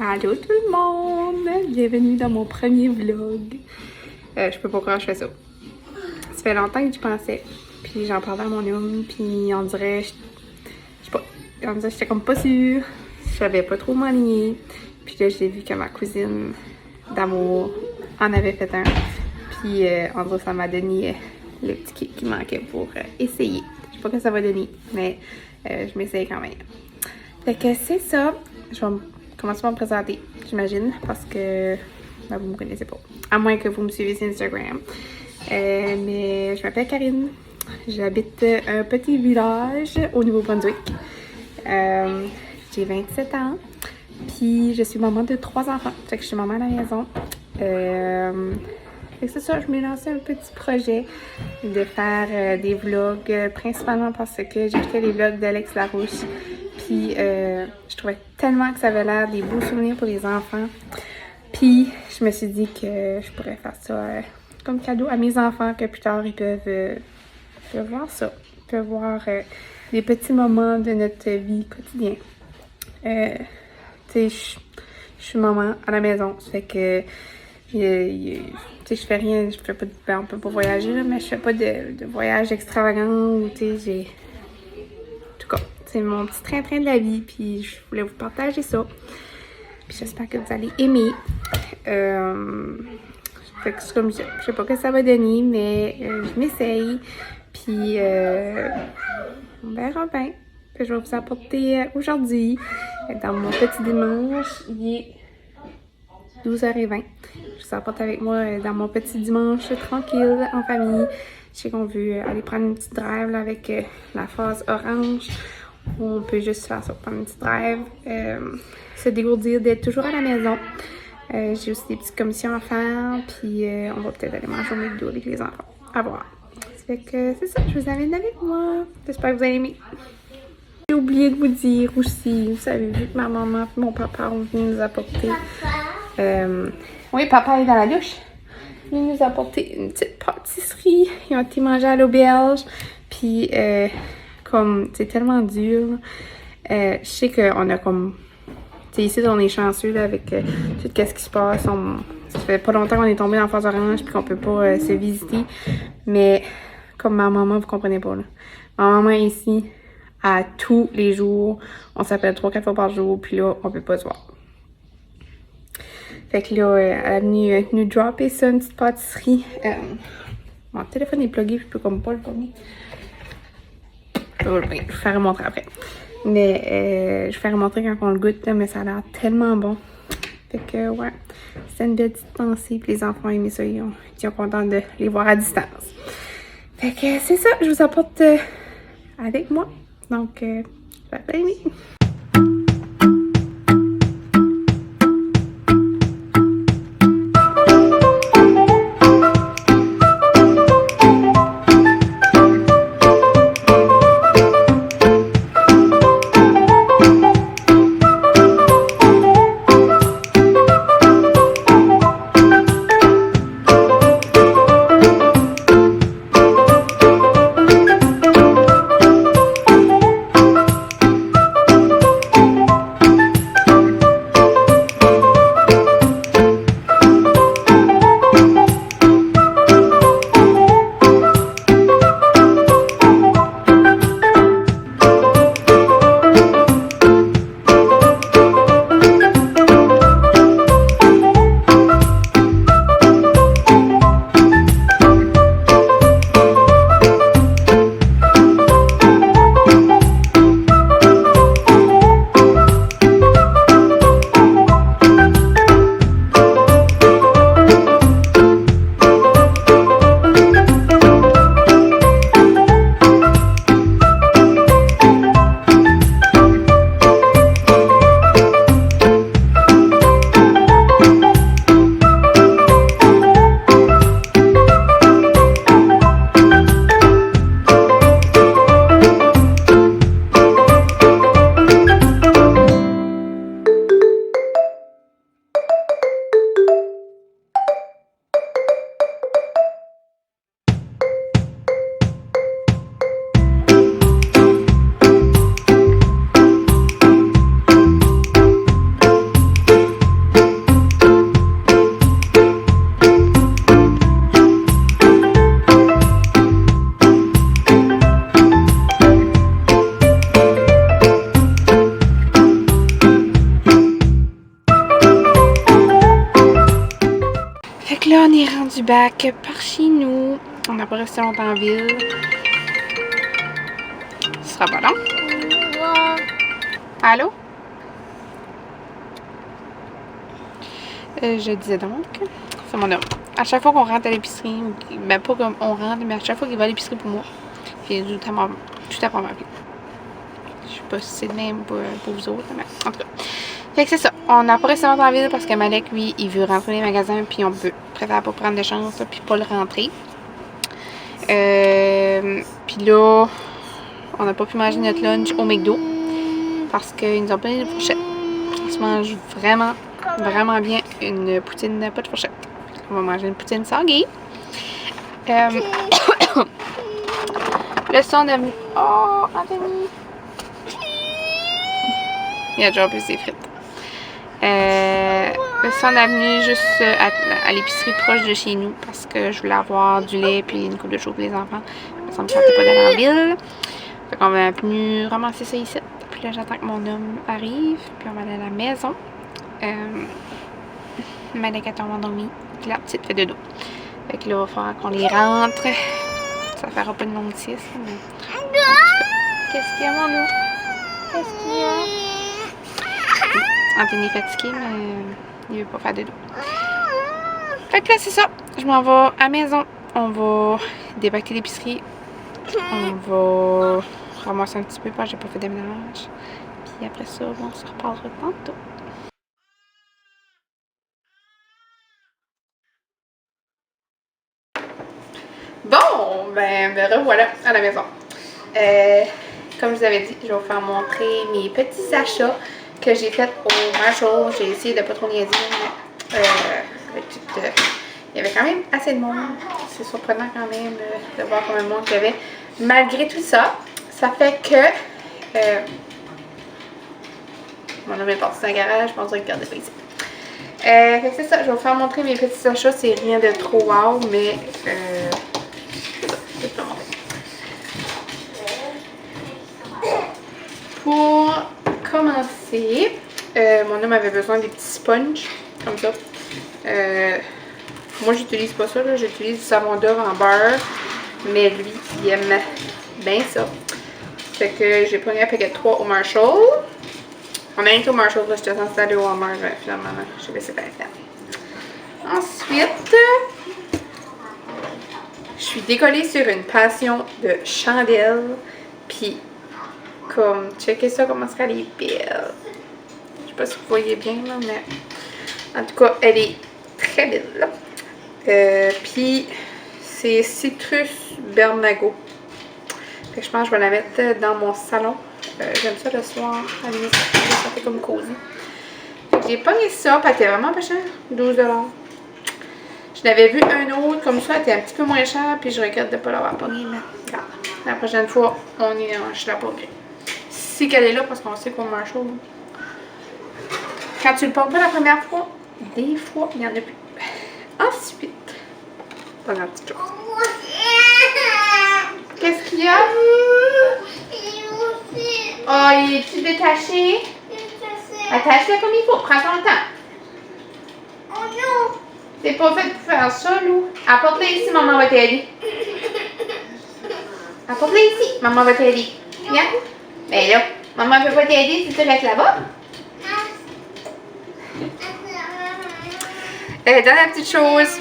Allô tout le monde! Bienvenue dans mon premier vlog. Je peux pas croire que je fais ça. Ça fait longtemps que j'y pensais. Puis j'en parlais à mon homme, puis on dirait, je sais pas, on dirait que j'étais comme pas sûre. Je savais pas trop m'aligner. Puis là, j'ai vu que ma cousine d'amour en avait fait un. Puis en gros, ça m'a donné le petit kick qui manquait pour essayer. Je sais pas ce que ça va donner, mais je m'essaye quand même. Fait que c'est ça. Je vais commencer par me présenter, j'imagine, parce que ben, vous me connaissez pas. À moins que vous me suivez sur Instagram. Mais je m'appelle Karine. J'habite un petit village au Nouveau-Brunswick. J'ai 27 ans. Puis je suis maman de 3 enfants. Fait que je suis maman à la maison. Fait que c'est ça, je m'ai lancé un petit projet de faire des vlogs, principalement parce que j'écoutais les vlogs d'Alex Larouche. Puis je trouvais tellement que ça avait l'air des beaux souvenirs pour les enfants. Puis je me suis dit que je pourrais faire ça comme cadeau à mes enfants, que plus tard ils peuvent voir ça. Ils peuvent voir les petits moments de notre vie quotidienne. Tu sais, je suis maman à la maison, ça fait que tu sais, je fais rien, je fais pas de, ben, on peut pas voyager là, mais je fais pas de voyage extravagant ou tu sais, j'ai, en tout cas, c'est mon petit train-train de la vie, puis je voulais vous partager ça. Puis j'espère que vous allez aimer. Fait que c'est comme ça, je sais pas ce que ça va donner, mais je m'essaye, puis on verra bien. Que je vais vous apporter aujourd'hui dans mon petit dimanche. Il est 12h20. Je vous apporte avec moi dans mon petit dimanche tranquille en famille. Je sais qu'on veut aller prendre une petite drive là, avec la phase orange. On peut juste faire ça, prendre une petite drive. Se dégourdir d'être toujours à la maison. J'ai aussi des petites commissions à faire. Puis on va peut-être aller manger au McDo avec les enfants. À voir. Ça fait que c'est ça, je vous amène avec moi. J'espère que vous allez aimer. J'ai oublié de vous dire aussi, vous savez, vu que ma maman et mon papa ont venu nous apporter... Oui, papa est dans la douche. Ils ont nous apporter une petite pâtisserie. Ils ont été manger à l'auberge. Puis, comme c'est tellement dur, je sais qu'on a comme... Tu sais, ici, on est chanceux là, avec tout ce qui se passe. Ça fait pas longtemps qu'on est tombé dans la phase orange puis qu'on peut pas se visiter. Mais, comme ma maman, vous comprenez pas, là. Ma maman est ici... à tous les jours. On s'appelle 3-4 fois par jour, puis là, on peut pas se voir. Fait que là, elle est venue nous dropper ça, une petite pâtisserie. Mon téléphone est plugué, je peux comme pas le pogner. Je vais vous faire remontrer après. Mais je vais faire remontrer quand on le goûte, là, mais ça a l'air tellement bon. Fait que, ouais, c'est une belle petite pensée, puis les enfants ont aimé ça, ils sont contents de les voir à distance. Fait que c'est ça, je vous apporte avec moi. Donc, je vais aimer. rendu back par chez nous. On n'a pas resté longtemps en ville. Ce sera pas long. Allô? Je disais donc, c'est mon homme. À chaque fois qu'on rentre à l'épicerie, ben pas comme on rentre, mais à chaque fois qu'il va à l'épicerie pour moi, il est tout à ma vie. Je sais pas si c'est le même pour vous autres, mais en tout cas. Fait que c'est ça. On n'a pas resté longtemps en ville parce que Malek, lui, il veut rentrer dans les magasins, puis on préfère pas prendre de chance, puis pas le rentrer. Puis là, on n'a pas pu manger notre lunch au McDo parce qu'ils nous ont donné une fourchette. On se mange vraiment bien une poutine pas de fourchette. On va manger une poutine sanguée. Le son de... Oh, Anthony! Il a déjà plus ses frites. Le son est venu juste à l'épicerie proche de chez nous parce que je voulais avoir du lait puis une coupe de choses pour les enfants. Ça me sentait pas d'aller en ville. Fait qu'on est venu ramasser ça ici. Puis là, j'attends que mon homme arrive. Puis on va aller à la maison. Malek a tombé endormi. Puis la petite fait dodo. Fait que là, il va falloir qu'on les rentre. Ça fera pas de longue sieste. Mais... Qu'est-ce qu'il y a, mon loup? Qu'est-ce qu'il y a? Anthony est fatigué, mais il veut pas faire dodo. Fait que là, c'est ça. Je m'en vais à la maison. On va débacter l'épicerie. On va ramasser un petit peu parce que j'ai pas fait de ménage. Puis après ça, on se reparlera tantôt. Bon, ben me revoilà à la maison. Comme je vous avais dit, je vais vous faire montrer mes petits achats que j'ai fait au Marshall. J'ai essayé de pas trop niaiser, mais il y avait quand même assez de monde. C'est surprenant quand même de voir combien de monde il y avait. Malgré tout ça, ça fait que mon homme est parti dans le garage, je pense que je vais regarder ça ici. Fait que c'est ça, je vais vous faire montrer mes petits achats. C'est rien de trop wow, mais c'est ça. Pour commencer, mon homme avait besoin des petits sponges, comme ça. Moi, j'utilise pas ça, j'utilise du savon d'œuf en beurre, mais lui, il aime bien ça. Fait que j'ai pris un paquet de 3 au Marshall. On a été au Marshall, là, j'étais censée aller au Walmart, mais finalement, j'ai laissé faire. Ensuite, je suis décollée sur une passion de chandelles, puis comme, checkez ça, comment est-ce qu'elle est belle. Je sais pas si vous voyez bien, là, mais en tout cas, elle est très belle. Puis, c'est Citrus Bermago. Fait que je pense que je vais la mettre dans mon salon. J'aime ça le soir, à la limite, ça fait comme cosy. Fait que j'ai pogné ça, puis elle était vraiment pas chère, 12 $. Je n'avais vu un autre comme ça, elle était un petit peu moins cher, puis je regrette de ne pas l'avoir pogné, mais regarde, la prochaine fois, je la pognerai. Si qu'elle est là, parce qu'on sait qu'on marche au. Quand tu le pognes pas la première fois, des fois, il n'y en a plus. Ensuite, pas la petite chose. Qu'est-ce qu'il y a? Oh, il est-tu détaché? Attache-le comme il faut, prends ton temps. Oh non! T'es pas fait pour faire ça, Lou. Apporte-le ici, maman va t'aider. Apporte-le ici, maman va t'aider. Viens. Ben là, maman ne peut pas t'aider si tu restes là-bas. Dans la petite chose,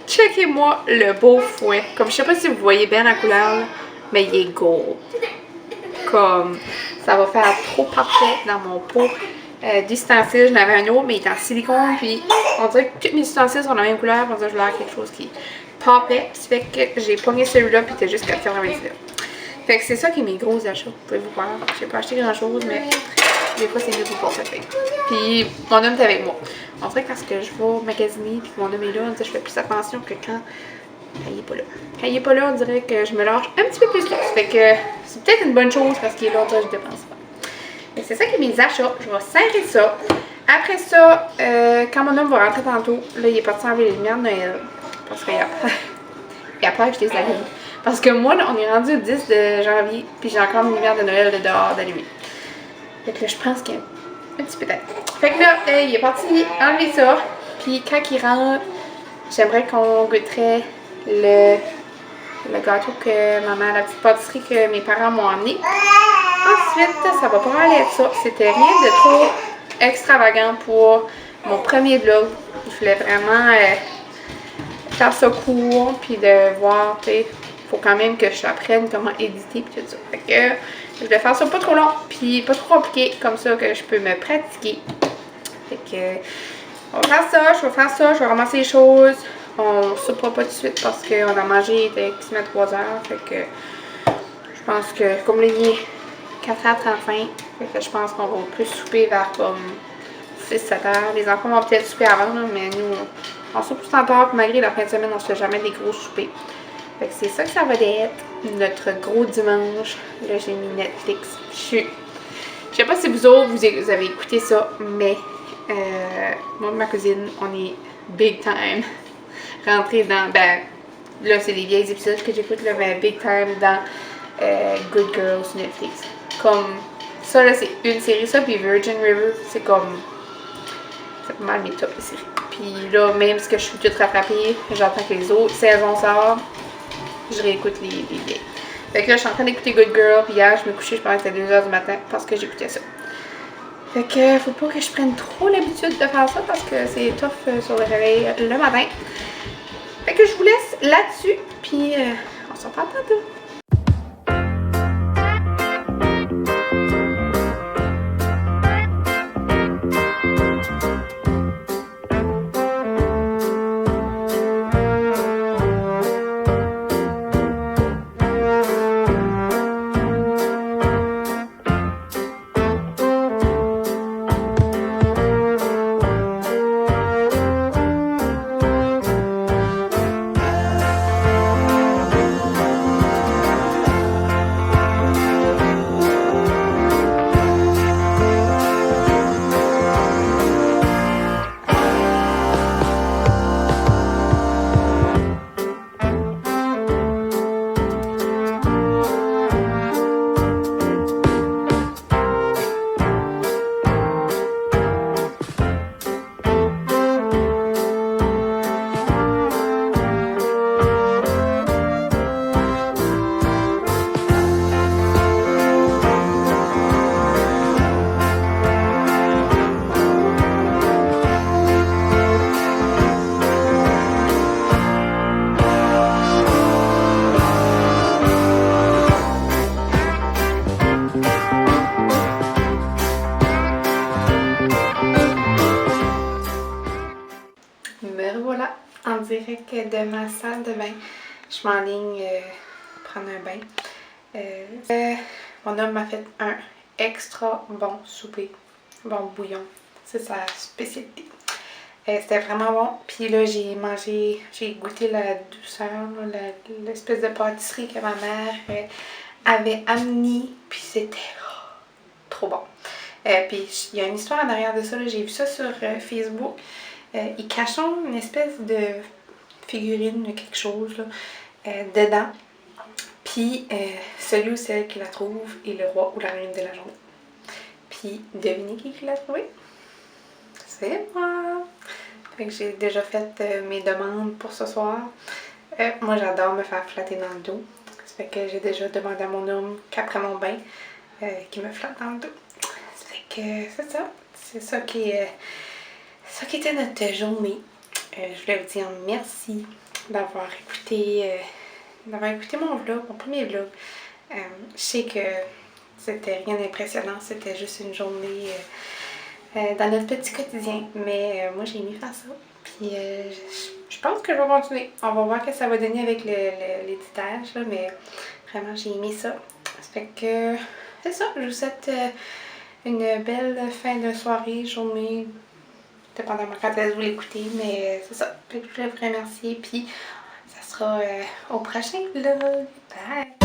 checkez-moi le beau fouet. Comme je sais pas si vous voyez bien la couleur, là, mais il est gold. Comme ça va faire trop parfait dans mon pot d'ustensiles. J'en avais un autre, mais il est en silicone. Puis on dirait que tous mes ustensiles sont de la même couleur. Pour ça, je voulais avoir quelque chose qui popait. Ça fait que j'ai pogné celui-là, puis il était juste 4,99 $. Fait que c'est ça qui est mes gros achats. Vous pouvez vous voir. J'ai pas acheté grand-chose, mais des fois c'est mieux de vous passer. Puis mon homme est avec moi. On dirait que parce que je vais magasiner puis que mon homme est là, on dirait que je fais plus attention que quand il est pas là. Quand il est pas là, on dirait que je me lâche un petit peu plus là. Fait que c'est peut-être une bonne chose parce qu'il est là, je dépense pas. Mais c'est ça qui est mes achats. Je vais serrer ça. Après ça, quand mon homme va rentrer tantôt, là il est parti enlever les lumières de Noël. Parce qu'il a peur que je les allume. Parce que moi, là, on est rendu au 10 de janvier, puis j'ai encore une lumière de Noël de dehors d'allumer. Fait que là, je pense qu'il y a un petit peu d'aide. Fait que là, il est parti enlever ça, puis quand il rentre, j'aimerais qu'on goûterait le gâteau que maman, la petite pâtisserie que mes parents m'ont amené. Ensuite, ça va pas mal être ça. C'était rien de trop extravagant pour mon premier vlog. Je voulais vraiment faire ça court, puis de voir, tu sais, faut quand même que j'apprenne comment éditer puis tout ça. Fait que je voulais faire ça pas trop long, puis pas trop compliqué, comme ça que je peux me pratiquer. Fait que on va faire ça, je vais faire ça, je vais ramasser les choses. On soupera pas tout de suite parce qu'on a mangé, il était quasiment 3 heures. Fait que je pense que, comme il est 4h35, fait que je pense qu'on va plus souper vers comme 6-7 heures. Les enfants vont peut-être souper avant, là, mais nous, on soupe tout en tard. Puis malgré la fin de semaine, on se fait jamais des gros soupers. Fait que c'est ça que ça va être, notre gros dimanche. Là, j'ai mis Netflix. Je sais pas si vous autres, vous avez écouté ça, mais moi et ma cousine, on est big time rentré dans, ben, là c'est les vieilles épisodes que j'écoute, là, mais big time dans Good Girls Netflix. Comme, ça là c'est une série, ça, puis Virgin River, c'est comme, c'est pas mal mes top de séries. Puis là, même si que je suis toute rattrapée, j'attends que les autres saisons sortent, je réécoute les vieilles. Fait que là, je suis en train d'écouter Good Girl, puis hier, je me couchais, je pense que c'était 2h du matin, parce que j'écoutais ça. Fait que faut pas que je prenne trop l'habitude de faire ça, parce que c'est tough sur le réveil le matin. Fait que je vous laisse là-dessus, puis on se reparle tantôt. Me revoilà en direct de ma salle de bain. Je m'enligne prendre un bain. Mon homme m'a fait un extra bon souper, bon bouillon. C'est sa spécialité. C'était vraiment bon. Puis là, j'ai mangé, j'ai goûté la douceur, l'espèce de pâtisserie que ma mère avait amenée. Puis c'était trop bon. Puis il y a une histoire en arrière de ça. J'ai vu ça sur Facebook. Ils cachent une espèce de figurine de quelque chose là, dedans. Puis celui ou celle qui la trouve est le roi ou la reine de la journée. Puis devinez qui l'a trouvé? C'est moi! Fait que j'ai déjà fait mes demandes pour ce soir. Moi j'adore me faire flatter dans le dos. Ça fait que j'ai déjà demandé à mon homme qu'après mon bain, qu'il me flatte dans le dos. Ça fait que c'est ça. C'est ça qui était notre journée. Je voulais vous dire merci d'avoir écouté mon vlog, mon premier vlog. Je sais que c'était rien d'impressionnant, c'était juste une journée dans notre petit quotidien. Mais moi j'ai aimé faire ça. Puis je pense que je vais continuer. On va voir ce que ça va donner avec l'éditage, mais vraiment j'ai aimé ça. Ça fait que c'est ça. Je vous souhaite une belle fin de soirée, journée, dépendamment quand est-ce que vous l'écoutez, mais c'est ça. Je voulais vous remercier, puis ça sera au prochain vlog. Bye!